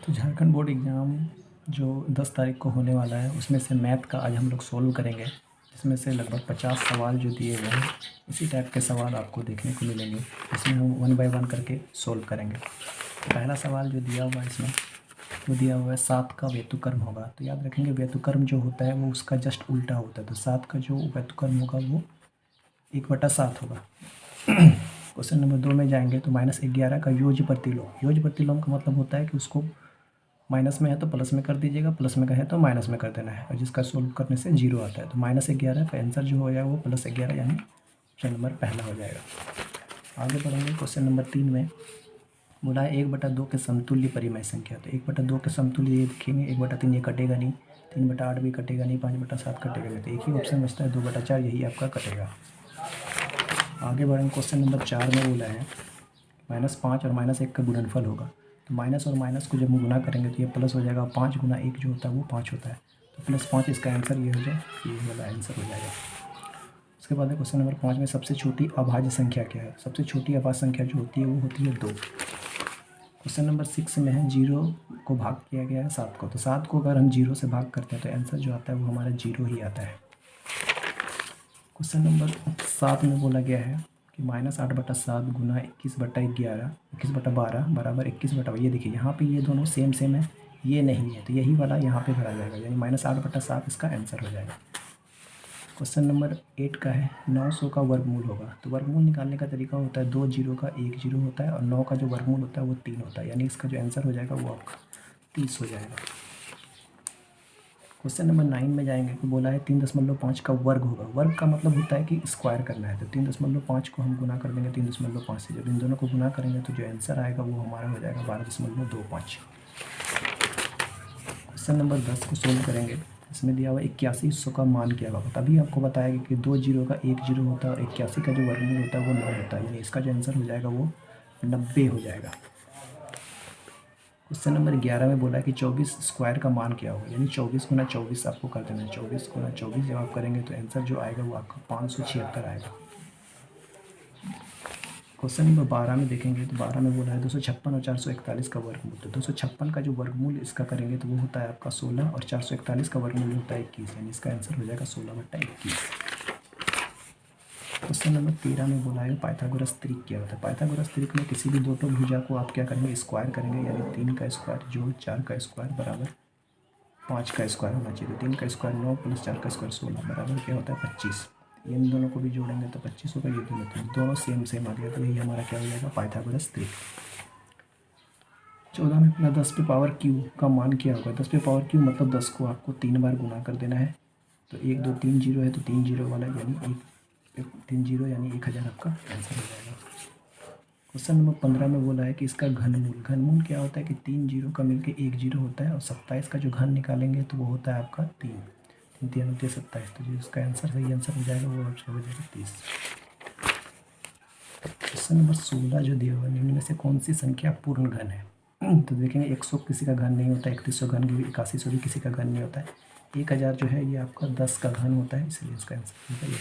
तो Jharkhand board exam जो 10 तारीख को होने वाला है उसमें से मैथ का आज हम लोग सोल्व करेंगे, जिसमें से लगभग 50 सवाल जो दिए गए हैं इसी टाइप के सवाल आपको देखने को मिलेंगे। इसमें हम वन बाय वन करके सोल्व करेंगे। पहला सवाल जो दिया हुआ है इसमें वो दिया हुआ है 7 का व्यतुकर्म होगा। तो याद रखेंगे व्यतुकर्म जो होता है वो उसका जस्ट उल्टा होता है। तो 7 का जो व्यतुकर्म होगा वो 1/7 होगा। क्वेश्चन नंबर 2 में जाएंगे तो -11 का योज्य प्रतिलोम। योज्य प्रतिलोम का मतलब होता है कि उसको माइनस में है तो प्लस में कर दीजिएगा, प्लस में का है तो माइनस में कर देना है, और जिसका सोल्व करने से 0 आता है। तो -11 का आंसर जो हो जाएगा वो +11 यानी ऑप्शन नंबर पहला हो जाएगा। आगे बढ़ेंगे क्वेश्चन नंबर 3 में बोला है 1/2 के समतुल्य परिमेय संख्या। तो 1/2 के समतुल्य ये देखेंगे 1/3 ये कटेगा नहीं, 3/8 भी कटेगा नहीं, 5/7 कटेगा नहीं, तो एक ही ऑप्शन बचता है 2/4 यही आपका कटेगा। आगे बढ़ेंगे क्वेश्चन नंबर 4 में बोला है -5 और -1 का गुणनफल होगा। तो माइनस और माइनस को जब हम गुना करेंगे तो ये प्लस हो जाएगा, 5 गुना 1 जो होता है वो 5 होता है, तो +5 इसका आंसर ये हो जाए, ये वाला आंसर हो जाएगा। उसके बाद क्वेश्चन नंबर 5 में सबसे छोटी अभाज्य संख्या क्या है। सबसे छोटी अभाज्य संख्या जो होती है वो होती है 2। क्वेश्चन नंबर 6 में है 0 को भाग किया गया है 7 को। तो 7 को अगर हम 0 से भाग करते हैं तो आंसर जो आता है वो हमारा 0 ही आता है। क्वेश्चन नंबर 7 में बोला गया है कि -8/7 गुना 21/11 21/12 बराबर 21/, ये देखिए यहाँ पे ये दोनों सेम सेम है, ये नहीं है, तो यही वाला यहाँ पे भरा जाएगा, यानी -8/7 इसका आंसर हो जाएगा। क्वेश्चन नंबर 8 का है 900 का वर्गमूल होगा। तो वर्गमूल निकालने का तरीका होता है 2 जीरो का 1 जीरो होता है, और 9 का जो वर्गमूल होता है वो 3 होता है, यानी इसका जो आंसर हो जाएगा वो आपका 30 हो जाएगा। क्वेश्चन नंबर 9 में जाएंगे तो बोला है 3.5 का वर्ग होगा। वर्ग का मतलब होता है कि स्क्वायर करना है, तो 3.5 को हम गुना कर देंगे 3.5 से। जब इन दोनों को गुना करेंगे तो जो आंसर आएगा वो हमारा हो जाएगा 12.25। क्वेश्चन नंबर 10 को सोल्व करेंगे। इसमें दिया हुआ 8100 का मान क्या होगा। तभी आपको बताया कि 2 जीरो का 1 जीरो होता है और 81 का जो वर्गमूल होता है वो 9 होता है, यानी इसका जो आंसर हो जाएगा वो 90 हो जाएगा। क्वेश्चन नंबर 11 में बोला है कि 24 स्क्वायर का मान क्या होगा, यानी 24 गुना 24 आपको कर देना है। 24 गुना 24 जब आप करेंगे तो आंसर जो आएगा वो आपका 576 आएगा। क्वेश्चन नंबर 12 में देखेंगे तो 12 में बोला है 256 और 441 का वर्गमूल। तो 256 का जो वर्गमूल इसका करेंगे तो वो होता है आपका 16, और 441 का वर्गमूल होता है 21, यानी इसका आंसर हो जाएगा 16/21। क्वेश्चन नंबर 13 में बोला है पाइथागोरस त्रिक क्या होता है। पाइथागोरस त्रिक में किसी भी दो भुजा को आप क्या करेंगे, स्क्वायर करेंगे, यानी 3 का स्क्वायर जोड़ 4 का स्क्वायर बराबर 5 का स्क्वायर होना चाहिए। तो 3 का स्क्वायर 9 प्लस 4 का स्क्वायर 16 बराबर क्या होता है 25। इन दोनों को भी जोड़ेंगे तो 25 होगा, ये दोनों सेम सेम आ गया, तो यही हमारा क्या हो जाएगा पाइथागोरस त्रिक। 14 में अपना 10 पे पावर क्यू का मान क्या होगा। 10 पे पावर क्यू मतलब 10 को आपको 3 बार गुना कर देना है। तो 1 2 3 जीरो है तो 3 जीरो वाला यानी 3 जीरो यानी 1000 आपका आंसर हो जाएगा। क्वेश्चन नंबर 15 में बोला है कि इसका घनमूल। घनमूल क्या होता है कि 3 जीरो का मिलके 1 जीरो होता है, और 27 का जो घन निकालेंगे तो वो होता है आपका 3 3 3 होती है 27। तो जो इसका आंसर सही आंसर हो जाएगा वो आपका हो जाएगा 30। क्वेश्चन नंबर 16 जो दिया हुआ निम्न में से कौन सी संख्या पूर्ण घन है। तो देखेंगे 100 किसी का घन नहीं होता, 3100 घन भी, 8100 भी किसी का घन नहीं होता है। 1000 जो है ये आपका 10 का घन होता है, इसलिए इसका आंसर होगा ये।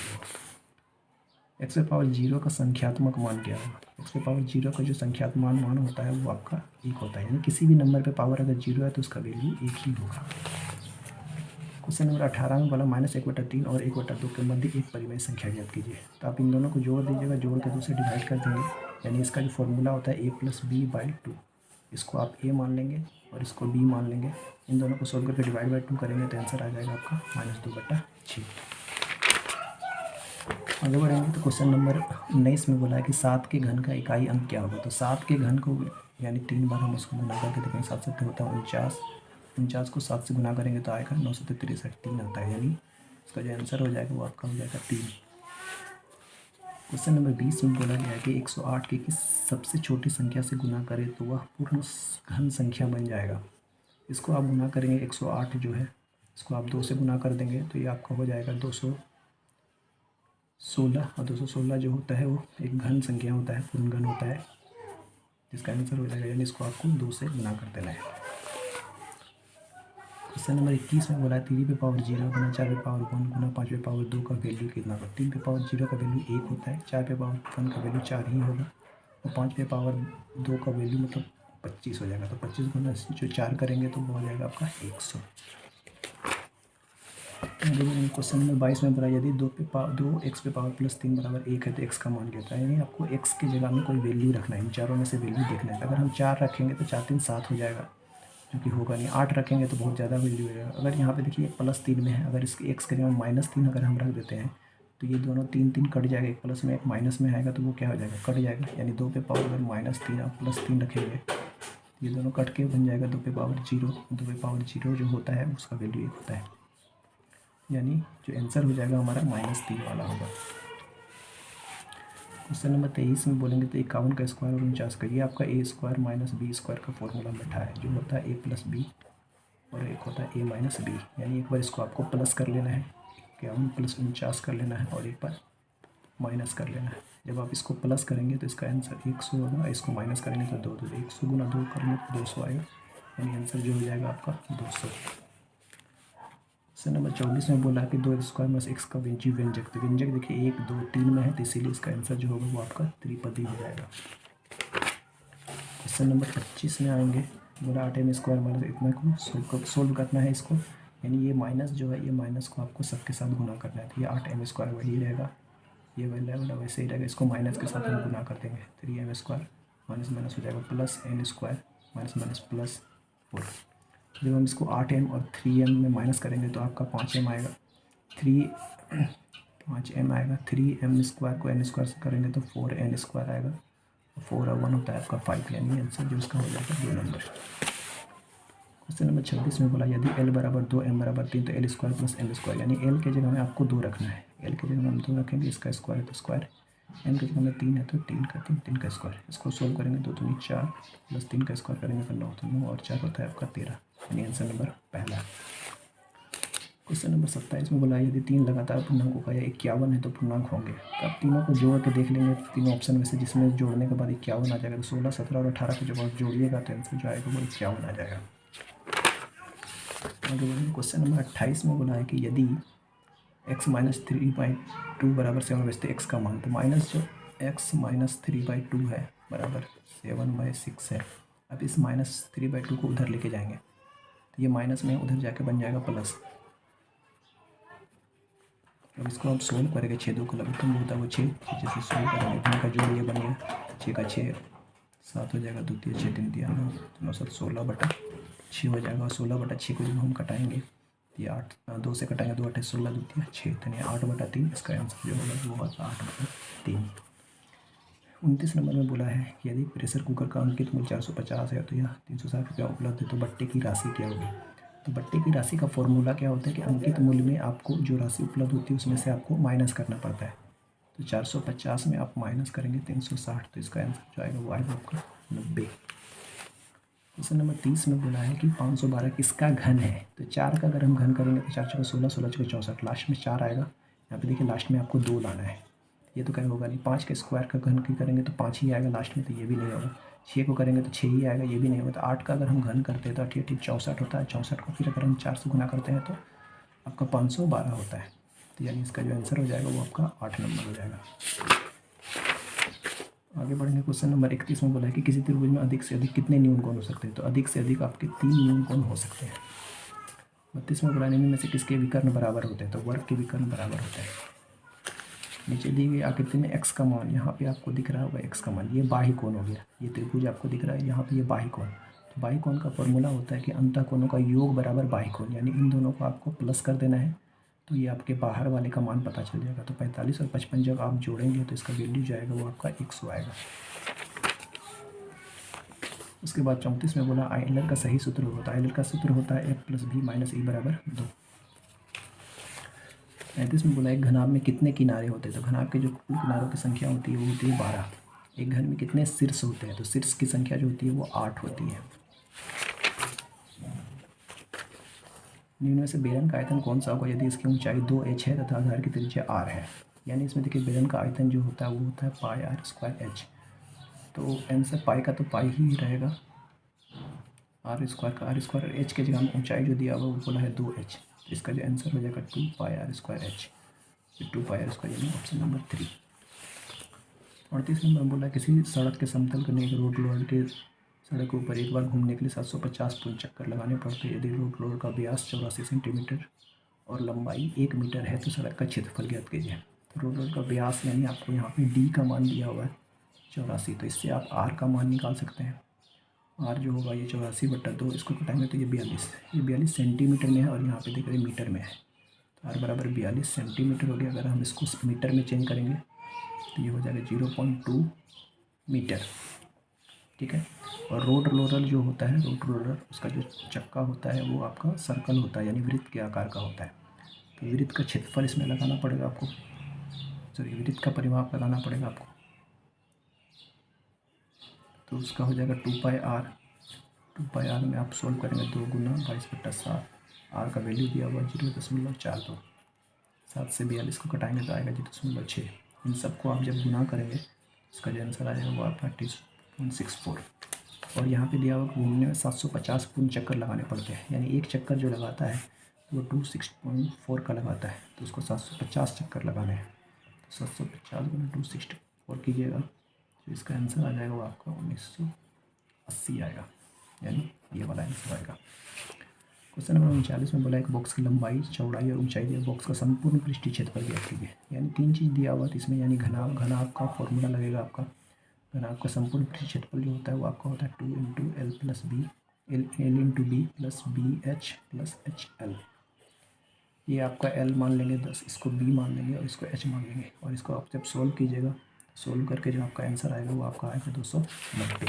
एक्स पे पावर 0 का संख्यात्मक मान क्या होगा। एक्स पे पावर 0 का जो संख्यात्मक मान होता है वो आपका 1 होता है, यानी किसी भी नंबर पे पावर अगर 0 है तो उसका वैल्यू 1 ही होगा। क्वेश्चन नंबर 18 में बोला -1/3 और 1/2 के मध्य एक परिमेय संख्या ज्ञात कीजिए। तो आप इन दोनों को जोड़ दीजिएगा, जोड़ के 2 से डिवाइड कर देंगे, यानी इसका जो फॉर्मूला होता है a + b/2। इसको आप a मान लेंगे और इसको b मान लेंगे। इन दोनों को सोल्व करके डिवाइड बाई 2 करेंगे तो आंसर आ जाएगा आपका -2/6। आगे बढ़ेंगे तो क्वेश्चन नंबर 19 में बोला है कि 7 के घन का इकाई अंक क्या होगा। तो 7 के घन को यानी 3 बार हम उसको गुना करके देखेंगे। 7 7 होता है 49, 49 को 7 से गुना करेंगे तो आएगा 9 7 63 3 आता है, यानी इसका जो आंसर हो जाएगा वो आपका हो जाएगा 3। क्वेश्चन नंबर 20 में बोला गया है कि 108 के किस सबसे छोटी संख्या से गुना करें तो वह पूर्ण घन संख्या बन जाएगा। इसको आप गुना करेंगे 108 जो है इसको आप 2 से गुना कर देंगे तो ये आपका हो जाएगा 216, और 216 जो होता है वो एक घन संख्या होता है, पूर्ण घन होता है, जिसका आंसर हो जाएगा, यानी इसको आपको 2 से गुना कर देना है। क्वेश्चन नंबर 21 में बोला है 3 पे पावर 0 गुना 4 पे पावर 1 गुना 5 पे पावर 2 का वैल्यू कितना होगा। 3 पे पावर 0 का वैल्यू 1 होता है, 4 पे पावर 1 का वैल्यू 4 ही होगा, और 5 पे पावर 2 का वैल्यू मतलब 25 हो जाएगा। तो 25 गुना जो 4 करेंगे तो वो हो जाएगा आपका 100। क्वेश्चन नंबर 22 में बोला यदि 2x पे पावर प्लस 3 बराबर 1 है तो x का मान कहता है। यानी आपको x की जगह में कोई वैल्यू रखना है, इन चारों में से वैल्यू देखना है। अगर हम 4 रखेंगे तो 4 3 7 हो जाएगा, जो कि होगा नहीं। 8 रखेंगे तो बहुत ज़्यादा वैल्यू हो जाएगा। अगर यहाँ पे देखिए प्लस 3 में है, अगर इसके x की जगह -3 अगर हम रख देते हैं तो ये दोनों 3 3 कट जाएगा, एक प्लस में एक माइनस में आएगा तो वो क्या हो जाएगा, कट जाएगा। यानी 2 पे पावर अगर -3 और +3 रखेंगे ये दोनों कट के बन जाएगा 2 पे पावर 0। 2 पे पावर 0 जो होता है उसका वैल्यू 1 होता है। यानी जो आंसर हो जाएगा हमारा -3 वाला होगा। क्वेश्चन नंबर 23 में बोलेंगे तो 51 का स्क्वायर और 49 का, ये आपका a² - b² का फॉर्मूला बैठा है, जो होता है a + b और एक होता है a - b। यानी एक बार इसको आपको प्लस कर लेना है, 51 + 49 कर लेना है और एक बार माइनस कर लेना है। जब आप इसको प्लस करेंगे तो इसका आंसर 100 होगा, इसको माइनस करेंगे तो 2 तो 100 गुना 2 करेंगे तो 200 आएगा। यानी आंसर जो हो जाएगा आपका 200। क्वेश्चन नंबर 24 में बोला कि 2x² + x का व्यंजक, तो व्यंजक देखिए 1 2 3 में है, तो इसीलिए इसका आंसर जो होगा वो आपका त्रिपदी हो जाएगा। क्वेश्चन नंबर 25 में आएंगे, बोला 8m² - इतना को सोल्व करना है इसको। यानी ये माइनस जो है, ये माइनस को आपको सबके साथ गुना करना है। तो ये 8m² वही रहेगा, ये वाला वैसे ही रहेगा। इसको माइनस के साथ हम गुना कर देंगे, 3m² माइनस माइनस हो जाएगा +n² माइनस माइनस +4। जब हम इसको 8m और 3m में माइनस करेंगे तो आपका 5m आएगा, 5m आएगा। 3m² को n² से करेंगे तो 4n² आएगा। 4 और 1 होता है आपका 5, यानी आंसर जो इसका हो जाएगा 2 नंबर। क्वेश्चन नंबर 26 में बोला यदि l = 2 m = 3 तो l² + m², यानी l के जगह में आपको 2 रखना है। l के जगह में हम 2 रखेंगे, इसका स्क्वायर है तो स्क्वायर, m के जगह में 3 है तो 3 का 3, 3 का स्क्वायर। इसको सोल्व करेंगे 2 दूनी 4 + 3 का स्क्वायर करेंगे तो 9, तो 9 और 4 होता है आपका 13, यानी आंसर नंबर पहला। क्वेश्चन नंबर 27 में बोला यदि 3 लगातार पूर्णांकों का या 51 है तो पूर्णांक होंगे। तो आप तीनों को जोड़ के देख लेंगे, तीनों ऑप्शन में से जिसमें जोड़ने के बाद 51 आ जाएगा। तो 16, 17 और 18 को जब आप जोड़िएगा तो आंसर जो आएगा वो 51 आ जाएगा। आगे बढ़ेंगे, क्वेश्चन नंबर 28 में बोला है कि यदि x - 3/2 = 7 बचते x का मान, तो माइनस जो x - 3/2 है बराबर 7/6 है। अब इस -3/2 को उधर लेके जाएंगे तो ये माइनस में उधर जाके बन जाएगा प्लस। अब इसको हम सोल्व करेंगे, 6 2 का लघुत्तम होता है वो 6, जैसे सोल्व करेंगे तो इनका जोड़ ये बन गया 6 का 6 7 हो जाएगा, 2 3 6 3 3 9 9 7 16/6 हो जाएगा। 16/6 को जब हम कटाएंगे ये 8 2 से कटाएंगे, 2 8 16 2 3 6, तो 8/3 इसका आंसर जो होगा वो होगा 8/3। 29 नंबर में बोला है कि यदि प्रेशर कुकर का अंकित मूल्य 450 है तो यह 360 रुपया उपलब्ध है तो बट्टे की राशि क्या होगी। तो बट्टे की राशि का फॉर्मूला क्या होता है कि अंकित मूल्य में आपको जो राशि उपलब्ध होती है उसमें से आपको माइनस करना पड़ता है। तो 450 में आप माइनस करेंगे 360, तो इसका आंसर जो आएगा वो आएगा आपका 90। क्वेश्चन नंबर 30 में बोला है कि 512 किसका घन है। तो 4 का अगर हम घन करेंगे तो 4 × 16 16 × 64, लास्ट में 4 आएगा। यहाँ पे देखिए लास्ट में आपको 2 लाना है, ये तो क्या होगा नहीं। 5 के स्क्वायर का घन की करेंगे तो 5 ही आएगा लास्ट में, तो ये भी नहीं होगा। 6 को करेंगे तो 6 ही आएगा, ये भी नहीं होगा। तो 8 का अगर हम घन करते हैं तो 8 ठीक 64 होता है। 64 को फिर अगर हम 4 से गुना करते हैं तो आपका 512 होता है। तो यानी इसका जो आंसर हो जाएगा वो आपका 8 नंबर हो जाएगा। आगे बढ़ेंगे, क्वेश्चन नंबर 31 में बोला है कि किसी त्रिभुज में अधिक से अधिक कितने न्यून कोण हो सकते हैं। तो अधिक से अधिक आपके 3 न्यून कोण हो सकते हैं। 32 में बोला निम्न में से किसके विकर्ण बराबर होते हैं। तो वर्ग के विकर्ण बराबर होते हैं। नीचे दी गई आकृति में x का मान, यहाँ पे आपको दिख रहा होगा x का मान, ये बाह्य कोण हो गया। ये त्रिभुज आपको दिख रहा है, यहाँ पे ये बाह्य कोण। तो बाह्य कोण का फॉर्मूला होता है कि अंतः कोणों का योग बराबर बाह्य कोण, यानी इन दोनों को आपको प्लस कर देना है तो ये आपके बाहर वाले का मान पता चल जाएगा। तो 45 और 55 जब आप जोड़ेंगे तो इसका वैल्यू जो आएगा वो आपका 100 आएगा। उसके बाद 34 में बोला आयलर का सही सूत्र होता है। आयलर का सूत्र होता है f + b - e = 2। 35 में बोला एक घनाभ में कितने किनारे होते हैं। तो घनाभ के जो कुल किनारों की संख्या होती है वो होती है 12। एक घन में कितने शीर्ष होते हैं। तो शीर्ष की संख्या जो होती है वो 8 होती है। निम्न में से बेलन का आयतन कौन सा होगा यदि इसकी ऊंचाई 2h है तथा आधार की त्रिज्या r है। यानी इसमें देखिए बेलन का आयतन जो होता है वो होता है πr²h। तो आंसर पाई का तो पाई ही रहेगा, r² का r², h के जगह में ऊंचाई जो दिया हुआ वो बोला है 2h। तो इसका जो आंसर हो जाएगा 2πr²h, 2πr², यानी ऑप्शन नंबर 3। 38 नंबर बोला किसी सड़क के समतल करने के रोड रोलर के सड़क के ऊपर एक बार घूमने के लिए 750 पूर्ण चक्कर लगाने पड़ते हैं। यदि रोड का व्यास 84 सेंटीमीटर और लंबाई 1 मीटर है तो सड़क का क्षेत्रफल ज्ञात कीजिए। तो रोड का व्यास यानी आपको यहाँ पे डी का मान दिया हुआ है 84, तो इससे आप आर का मान निकाल सकते हैं। आर जो होगा ये 84/2, इसको घटाएंगे तो ये 42 सेंटीमीटर में है और यहाँ पे देख रहे मीटर में है। तो आर बराबर 42 सेंटीमीटर हो गया। अगर हम इसको मीटर में चेंज करेंगे तो ये हो जाएगा 0.2 मीटर। ठीक है। और रोड रोलर जो होता है, रोड रोलर उसका जो चक्का होता है वो आपका सर्कल होता है, यानी वृत्त के आकार का होता है। तो वृत्त का क्षेत्रफल इसमें लगाना पड़ेगा आपको, सॉरी वृत्त का परिमाप लगाना पड़ेगा आपको। तो उसका हो जाएगा 2πr। 2πr में आप सोल्व करेंगे 2 गुना 22/7। आर का वैल्यू दिया हुआ 0.42। 7 से 42 को कटाएंगे तो आएगा 0.6। इन सबको आप जब गुना करेंगे इसका जो आंसर आएगा वो आपका 30.64। और यहाँ पे दिया हुआ घूमने में 750 पूर्ण चक्कर लगाने पड़ते हैं, यानी एक चक्कर जो लगाता है वो 260.4 का लगाता है, तो उसको 750 चक्कर लगाने हैं। तो 750 गुना 264 कीजिएगा तो इसका आंसर आ जाएगा वो आपका 1980 आएगा, यानी ये वाला आंसर आएगा। क्वेश्चन नंबर 39 में बोला एक बॉक्स की लंबाई, चौड़ाई और ऊंचाई दिया, बॉक्स का संपूर्ण पृष्ठीय क्षेत्रफल ज्ञात कीजिए। यानी 3 चीज़ दिया हुआ तो इसमें यानी घनाभ का फॉर्मूला लगेगा आपका। घनाभ का संपूर्ण पृष्ठीय क्षेत्रफल जो होता है वो आपका होता है 2 into L plus B L into B plus B H plus H L. ये आपका एल मान लेंगे 10, इसको बी मान लेंगे और इसको एच मान लेंगे, और इसको आप जब सोल्व कीजिएगा, सोल्व करके जो आपका आंसर आएगा वो आपका आएगा 290।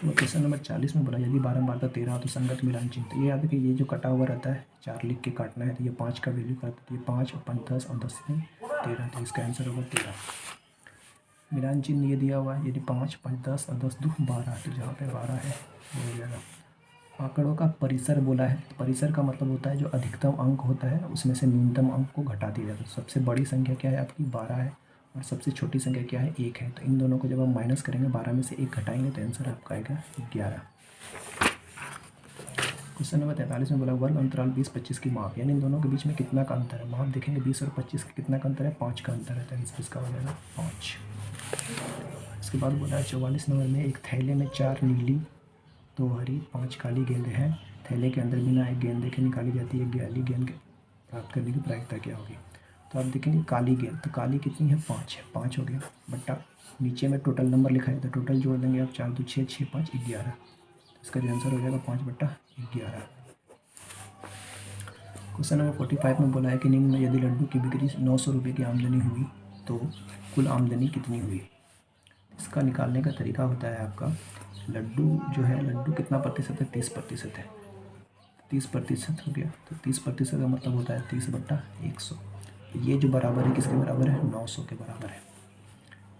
तो क्वेश्चन नंबर 40 में बोला यदि बारंबारता 13 तो संगत मिलान चिन्ह। तो ये याद है कि ये जो कटा हुआ रहता है 4 लिख के काटना है, तो ये 5 का वैल्यू करता है, ये 5 और 5 10 और 10 में 13, तो इसका आंसर होगा 13। मिलान चिन्ह ये दिया हुआ है, यदि 5 5 10 और 10 2 12, तो जहाँ पे 12 है वो हो जाएगा। आंकड़ों का परिसर बोला है, तो परिसर का मतलब होता है जो अधिकतम अंक होता है उसमें से न्यूनतम अंक को घटा दिया जाता है। सबसे बड़ी संख्या क्या है आपकी 12 है और सबसे छोटी संख्या क्या है 1 है, तो इन दोनों को जब हम माइनस करेंगे 12 में से 1 घटाएंगे तो आंसर आपका आएगा 11। क्वेश्चन नंबर 43 में बोला वर्ग अंतराल 20-25 की माप, यानी इन दोनों के बीच में कितना का अंतर है। माप देखेंगे 20 और 25 का कितना का अंतर है, 5 का अंतर है, तो आंसर इसका हो जाएगा 5। इसके बाद बोला है 44 नंबर में एक थैले में 4 नीली 2 हरी 5 काली गेंदें हैं। थैले के अंदर बिना एक गेंद देखे निकाली जाती है, काली गेंद प्राप्त करने की प्रायिकता क्या होगी। तो आप देखेंगे काली गेंद, तो काली कितनी है 5 है, 5 हो गया बट्टा नीचे में टोटल नंबर लिखा है, तो टोटल जोड़ देंगे आप 4 2 6 6 5 11, इसका जो आंसर हो जाएगा 5/11। क्वेश्चन नंबर 45 में बोला है कि निम्न में यदि लड्डू की बिक्री 900 रुपये की आमदनी हुई तो कुल आमदनी कितनी हुई। इसका निकालने का तरीका होता है आपका, लड्डू जो है लड्डू कितना प्रतिशत है 30% है, 30% हो गया, तो 30% का मतलब होता है 30/100। ये जो बराबर है किसके बराबर है 900 के बराबर है।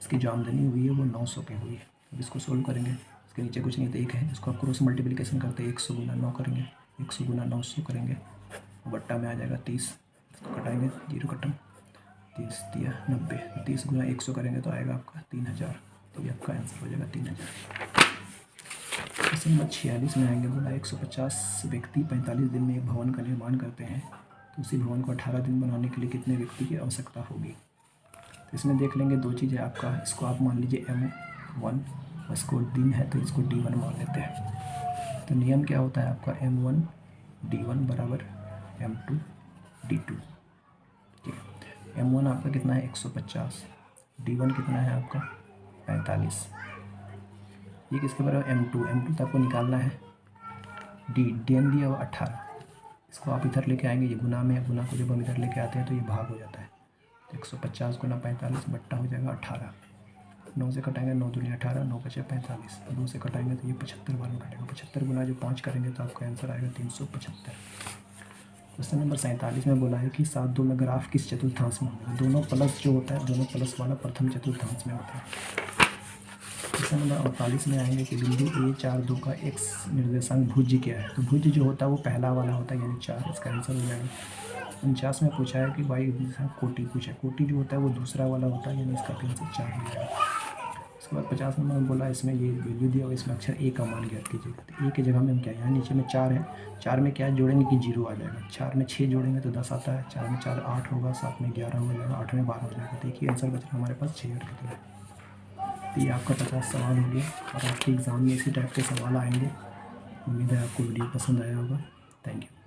इसकी जो आमदनी हुई है वो 900 की हुई है। अब इसको सोल्व करेंगे, इसके नीचे कुछ नहीं तो 1 है, इसको आप क्रॉस मल्टीप्लिकेशन करते हैं 100 गुना 9 करेंगे, 100 गुना 900 करेंगे, बट्टा में आ जाएगा 30, इसको कटाएंगे 0 कटम 30 दिया 90, 30 गुना 100 करेंगे तो आएगा आपका 3000, तो ये आपका आंसर हो जाएगा 3000। क्वेश्चन नंबर 46 में आएंगे, बोला 150 व्यक्ति 45 दिन में एक भवन का निर्माण करते हैं, तो उसी भवन को 18 दिन बनाने के लिए कितने व्यक्ति की आवश्यकता होगी। तो इसमें देख लेंगे 2 चीज़ें आपका, इसको आप मान लीजिए M1, इसको दिन है तो इसको D1 मान लेते हैं। तो नियम क्या होता है आपका M1 D1 बराबर M2 D2। ठीक है, M1 आपका कितना है 150, D1 कितना है आपका 45, ये किसके बराबर M2 तो आपको निकालना है DN दिया हुआ 18, इसको आप इधर लेके आएंगे, ये गुना में, गुना को जब हम इधर लेके आते हैं तो ये भाग हो जाता है, तो 150 गुना 45 बट्टा हो जाएगा 18, 9 से कटाएंगे 9 दूनी 18, 9 बचे 45, 2 से कटाएंगे तो ये 75 बार में कटेगा, 75 गुना जो 5 करेंगे तो आपका आंसर आएगा 375। क्वेश्चन नंबर 47 में बोला है कि 7 2 में ग्राफ किस चतुर्थांश में होगा। दोनों प्लस जो होता है, दोनों प्लस वाला प्रथम चतुर्थांश में होता है। क्वेश्चन नंबर 48 में आएंगे कि बिंदु A4 2 का x निर्देशांक भुज क्या है। तो भुज जो होता है वो पहला वाला होता है, यानी 4, इसका आंसर हो जाएगा। 49 में पूछा है कि y निर्देशांक कोटि पूछा है, कोटि जो होता है वो दूसरा वाला होता है, यानी इसका आंसर 4 हो जाएगा। उसके बाद 50 नंबर में बोला इसमें ये वैल्यू दिया हुआ, इसमें अक्षर A का मान ज्ञात कीजिएगा। तो A की जगह में हम क्या, यहाँ नीचे में 4 है, 4 में क्या जोड़ेंगे कि 0 आ जाएगा, 4 में 6 जोड़ेंगे तो 10 आता है, 4 में 4 8 होगा, 7 में 11 हो जाएगा, 8 में 12 हो जाएगा। देखिए आंसर बच रहा हमारे पास 6 और कितना है तो ये आपका 50 सवाल हो गया और आपके एग्ज़ाम में इसी टाइप के सवाल आएंगे। उम्मीद है आपको वीडियो पसंद आया होगा। Thank you.